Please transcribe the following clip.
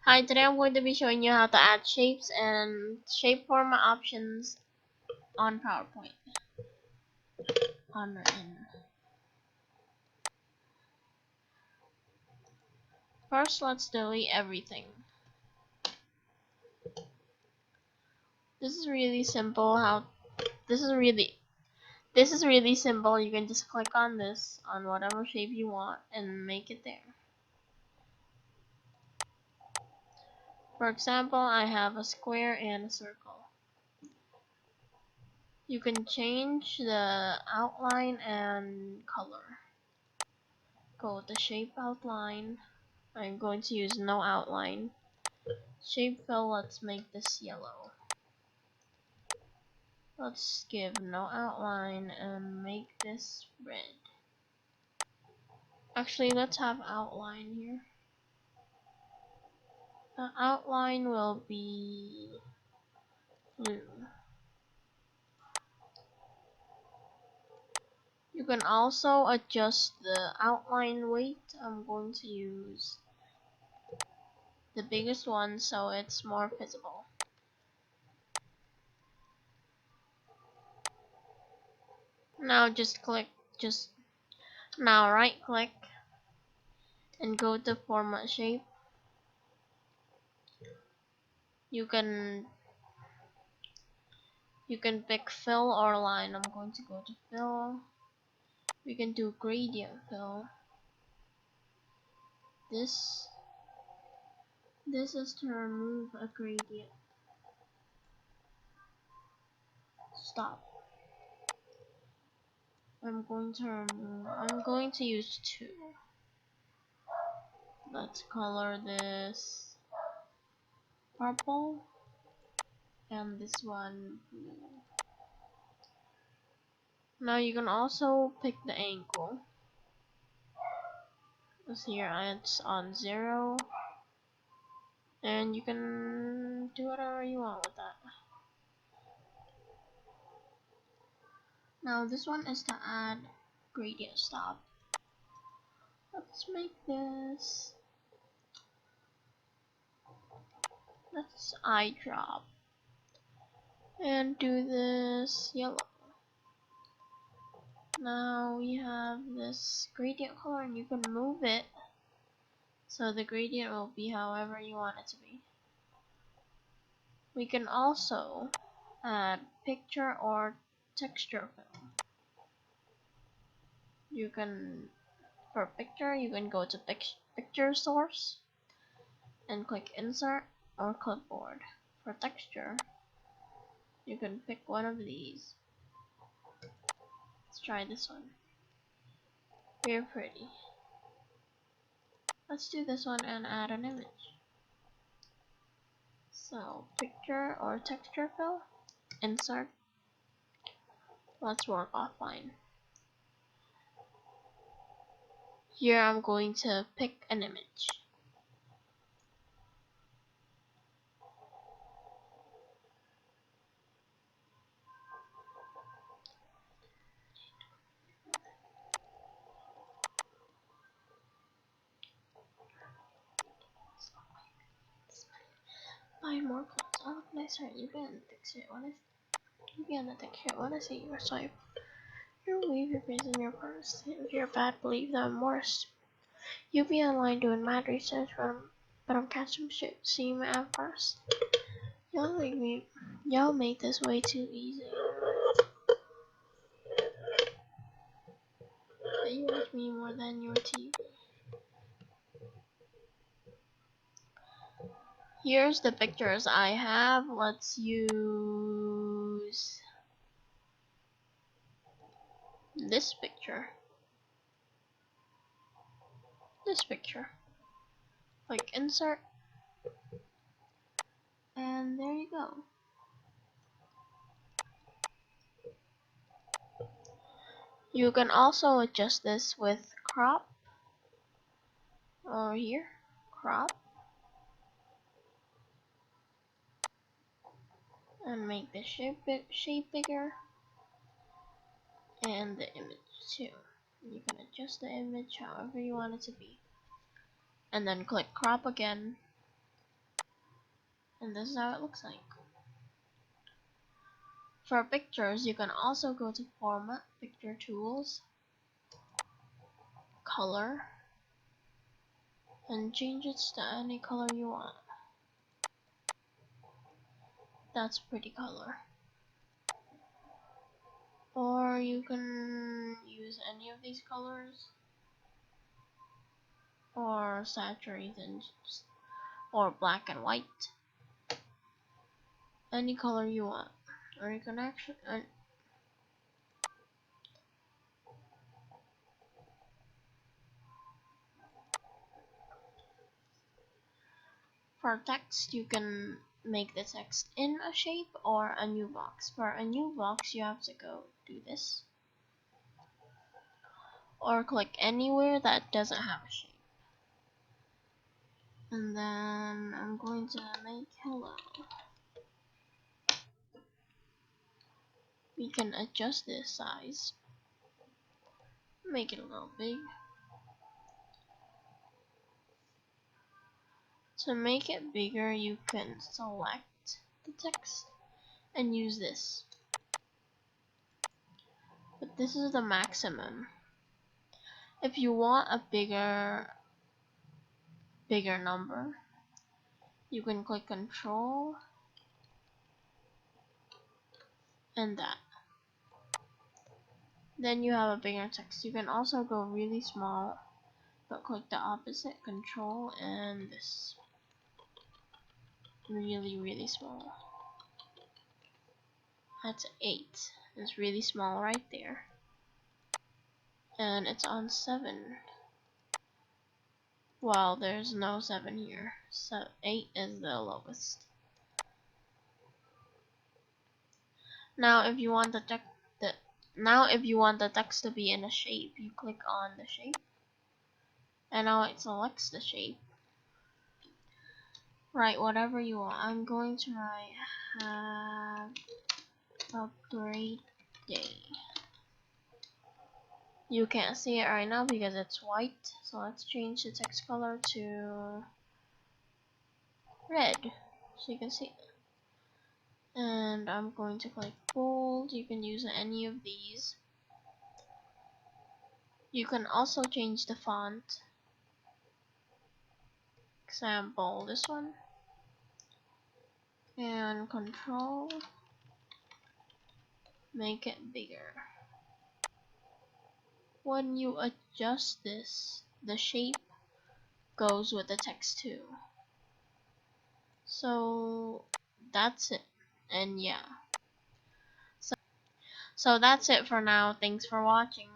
Hi, today I'm going to be showing you how to add shapes and shape format options on PowerPoint. First, let's delete everything. This is really simple. This is really simple. You can just click on this on whatever shape you want and make it there. For example, I have a square and a circle. You can change the outline and color. Go to shape outline. I'm going to use no outline. Shape fill, let's make this yellow. Let's give no outline and make this red. Actually, let's have outline here. The outline will be blue. You can also adjust the outline weight. I'm going to use the biggest one so it's more visible. Now now right click and go to format shape. You can pick fill or line. I'm going to go to fill. We can do gradient fill. This is to remove a gradient. Stop. I'm going to use 2. Let's color this purple and this one blue. Now you can also pick the angle. As here it's on 0. And you can do whatever you want with that. Now this one is to add gradient. Stop. Let's make this. Let's eye drop. And do this yellow. Now we have this gradient color and you can move it so the gradient will be however you want it to be. We can also add picture or texture fill. For picture, you can go to picture source and click insert or clipboard. For texture, you can pick one of these. Let's try this one. Very pretty. Let's do this one and add an image. So picture or texture fill, insert. Let's work offline. Here I'm going to pick an image. Buy more clothes. Oh, look nicer. You be on the texture. Wanna see your swipe? You leave your face in your purse. If you're bad, believe them worse. You be online doing mad research, but I'm catching shit. See me at first. Y'all make this way too easy. But you watch me more than your TV. Here's the pictures I have. Let's use this picture. Click insert. And there you go. You can also adjust this with crop. Or here, crop. And make the shape bigger. And the image too. You can adjust the image however you want it to be. And then click crop again. And this is how it looks like. For pictures, you can also go to Format, Picture Tools, Color, and change it to any color you want. That's pretty color. Or you can use any of these colors, or saturate and or black and white. Any color you want. Or you can actually for text, you can make the text in a shape or a new box. For a new box, you have to go do this, or click anywhere that doesn't have a shape. And then I'm going to make hello. We can adjust this size, make it a little big. To make it bigger, you can select the text and use this. But this is the maximum. If you want a bigger number, you can click Control and that. Then you have a bigger text. You can also go really small, but click the opposite, Control and this. Really small. That's 8. It's really small right there. And it's on 7. Well, there's no 7 here. So 8 is the lowest. Now if you want the text to be in a shape, you click on the shape. And now it selects the shape. Write whatever you want. I'm going to write have a great day. You can't see it right now because it's white, so let's change the text color to red so you can see it. And I'm going to click bold. You can use any of these. You can also change the font. Example, this one. And Control, make it bigger. When you adjust this, the shape goes with the text too. So that's it. And yeah. So that's it for now. Thanks for watching.